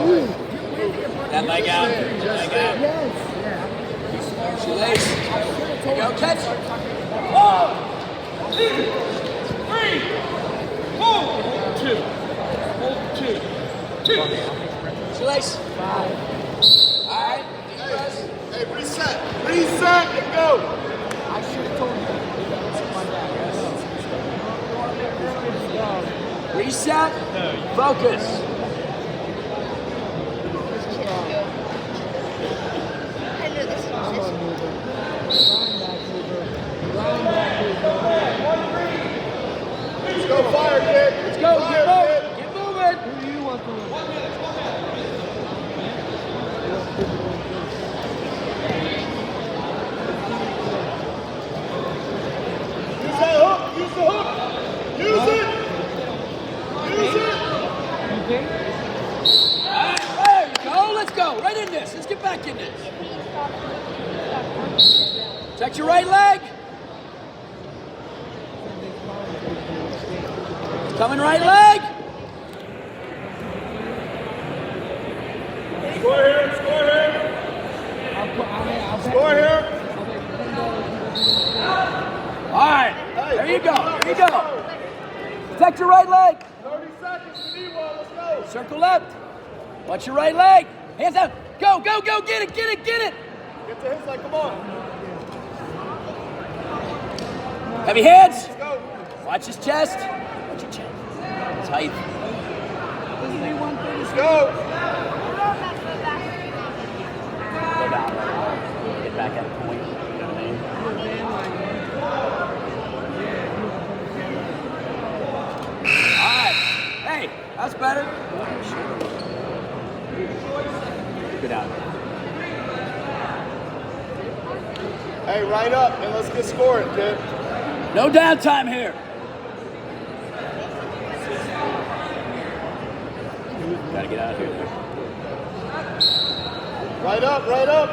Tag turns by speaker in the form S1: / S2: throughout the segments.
S1: That leg out. Leg out. Shoelace. There you go. Catch. 1, 2, 3, 4. 2. Hold 2. 2. Shoelace. 5. All right.
S2: Hey, reset. Reset and go.
S3: I should have told you.
S1: Reset. Focus.
S2: Let's go fire, kid.
S1: Let's go.
S2: Fire,
S1: Get moving.
S2: kid.
S1: Get moving.
S3: Who do you want to win?
S2: Use that hook. Use the hook. Use it. Use it.
S3: Okay.
S1: All right, there you go. Let's go. Right in this. Let's get back in this. Check your right leg. Coming right leg.
S2: Score here. Score here. Score here.
S1: All right. There you go. There you go. Protect your right leg.
S2: 30 seconds. We need one. Let's go.
S1: Circle left. Watch your right leg. Hands out. Go, go, go. Get it, get it, get it.
S2: Get to his leg. Come on.
S1: Heavy hands.
S2: Let's go.
S1: Watch his chest. Watch your chest. Tight.
S2: Let's go.
S1: Go down. Get back at point. You know what I mean? All right. Hey, that's better. Good out.
S2: Hey, right up and let's get scoring, kid.
S1: No downtime here. Gotta get out of here.
S2: Right up, right up.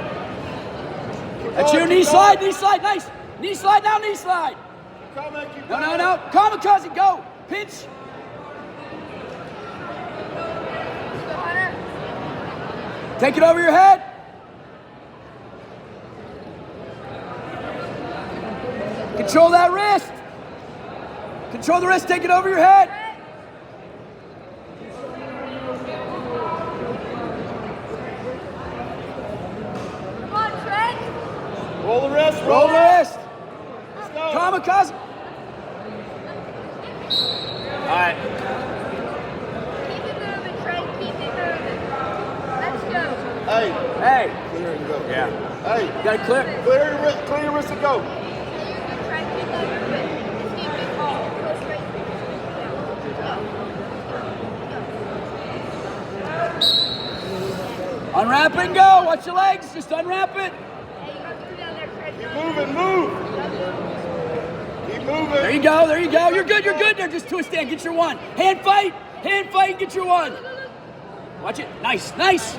S2: Keep
S1: That's
S2: going,
S1: your
S2: keep
S1: knee
S2: going.
S1: slide, knee slide, nice. Knee slide now, knee slide.
S2: Keep coming, keep
S1: No,
S2: going.
S1: no, no. Kamikaze, go. Pinch. Take it over your head. Control that wrist. Control the wrist, take it over your head.
S4: Come on, Trent.
S2: Roll the wrist,
S1: Roll the wrist.
S2: Let's go.
S1: Kamikaze. All right.
S4: Keep it moving, Trent. Keep it moving. Let's go.
S2: Hey,
S1: Hey.
S2: clear it and go.
S1: Yeah.
S2: Hey,
S1: You got it clear?
S2: clear your wrist and go.
S4: Trent, keep it moving. Just keep it calm. Go straight. Go.
S1: Unwrap and go. Watch your legs. Just unwrap it.
S4: Hey, you have to go down there, Trent.
S2: Keep moving, move. Keep moving.
S1: There you go. There you go. You're good. You're good there. Just twist in. Get your one. Hand fight. Hand fight. Get your one. Watch it. Nice. Nice.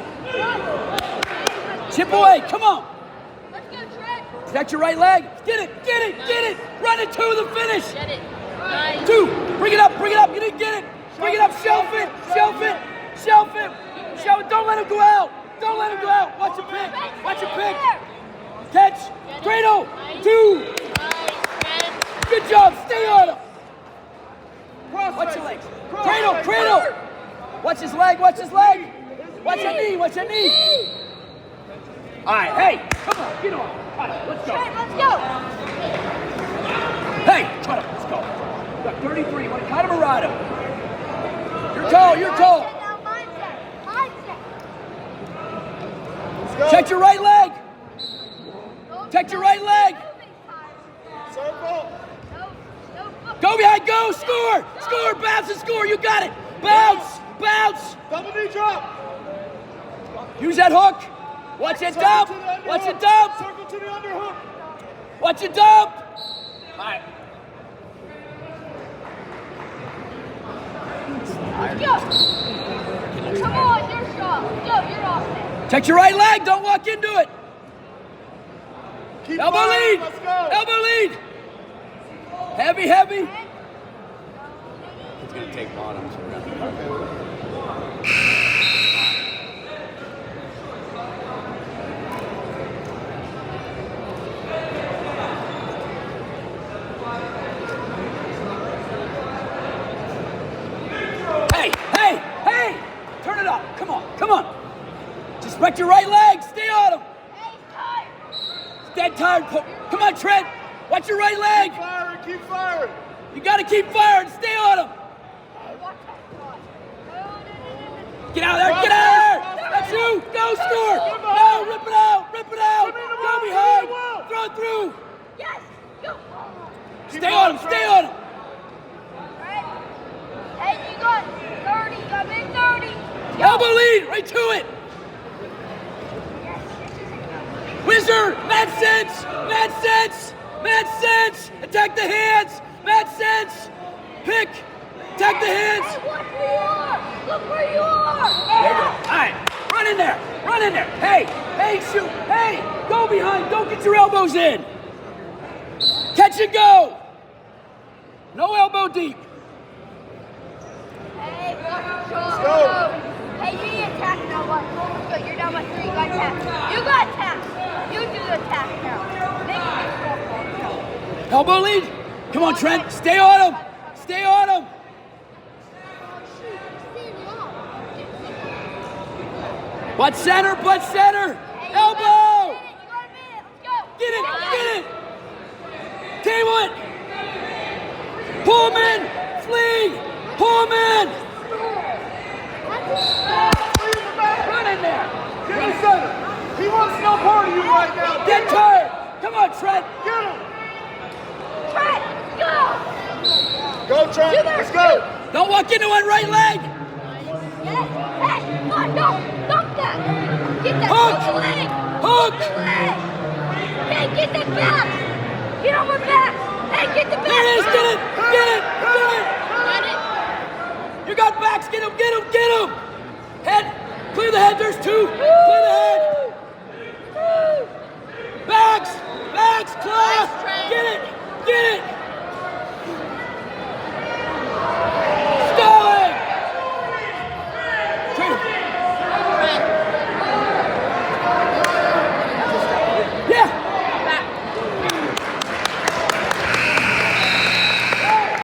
S1: Chip away. Come on.
S4: Let's go, Trent.
S1: Protect your right leg. Get it. Get it. Get it. Run it to the finish.
S4: Get it. Nice.
S1: 2. Bring it up. Bring it up. You didn't get it. Bring it up. Shelf it. Shelf it. Shelf it. Shelf it. Don't let him go out. Don't let him go out. Watch your pick. Watch your pick. Catch. Cradle. 2.
S4: Nice, Trent.
S1: Good job. Stay on him. Watch your legs. Cradle. Cradle. Watch his leg. Watch his leg. Watch your knee. Watch your knee. All right. Hey. Come on. Get on. All right. Let's go.
S4: Trent, let's go.
S1: Hey. Cut him. Let's go. We got 33. What kind of Murata? You're tall. You're tall.
S4: Mindset now, mindset. Mindset.
S2: Let's go.
S1: Check your right leg. Check your right leg.
S2: Circle.
S1: Go behind. Go. Score. Score. Bounce and score. You got it. Bounce. Bounce.
S2: Double knee drop.
S1: Use that hook. Watch it dump.
S2: Circle to the underhook.
S1: Watch it dump.
S2: Circle to the underhook.
S1: Watch it dump. All right.
S4: Go. Come on, you're strong. Go, you're awesome.
S1: Check your right leg. Don't walk into it.
S2: Keep
S1: Elbow
S2: firing.
S1: lead.
S2: Let's go.
S1: Elbow lead. Heavy, heavy. It's going to take bottom, so we're going to Spread your right leg. Stay on him.
S4: Hey, tired.
S1: He's dead tired. Come on, Trent. Watch your right leg.
S2: Keep firing, keep firing.
S1: You got to keep firing. Stay on him.
S4: Hey, watch that shot. No.
S1: Get out of there. Get out of there. That's you. Go score. No, rip it out. Rip it out. Go behind. Throw it through.
S4: Yes. Go.
S1: Stay on him. Stay on him.
S4: Right. Hey, you got 30. Come in 30.
S1: Elbow lead. Right to it.
S4: Yes, this is it.
S1: Whizzer. Mad sense. Mad sense. Mad sense. Attack the hands. Mad sense. Pick. Attack the hands.
S4: Hey, watch where you are. Look where you are.
S1: There you go. All right. Run in there. Run in there. Hey. Hey, shoot. Hey. Go behind. Don't get your elbows in. Catch and go. No elbow deep.
S4: Hey, watch your shot.
S2: Let's go.
S4: Hey, you need attack now. Let's go. You're down by 3. You got attack. You got attack. You do the attack now. Make it go.
S1: Elbow lead. Come on, Trent. Stay on him. Stay on him. Butt center. Butt center. Elbow. Get it. Get it. Table it. Pull him in. Flee. Pull him in. Run in there.
S2: Get in the center. He wants no part of you right now.
S1: Get tired. Come on, Trent.
S2: Get him.
S4: Trent, go!
S2: Go, Trent. Let's go.
S1: Don't walk into one right leg.
S4: Yes. Hey, come on, no! Stop that! Get that
S1: Hook.
S4: hook leg!
S1: Hook.
S4: The leg! Hey, get the back! Get on my back! Hey, get the back!
S1: There it is. Get it. Get it. Get it.
S4: Got it?
S1: You got backs. Get him. Get him. Get him. Head. Clear the head. There's 2. Clear the head. Backs. Backs. Claw.
S4: Nice, Trent.
S1: Get it. Get it.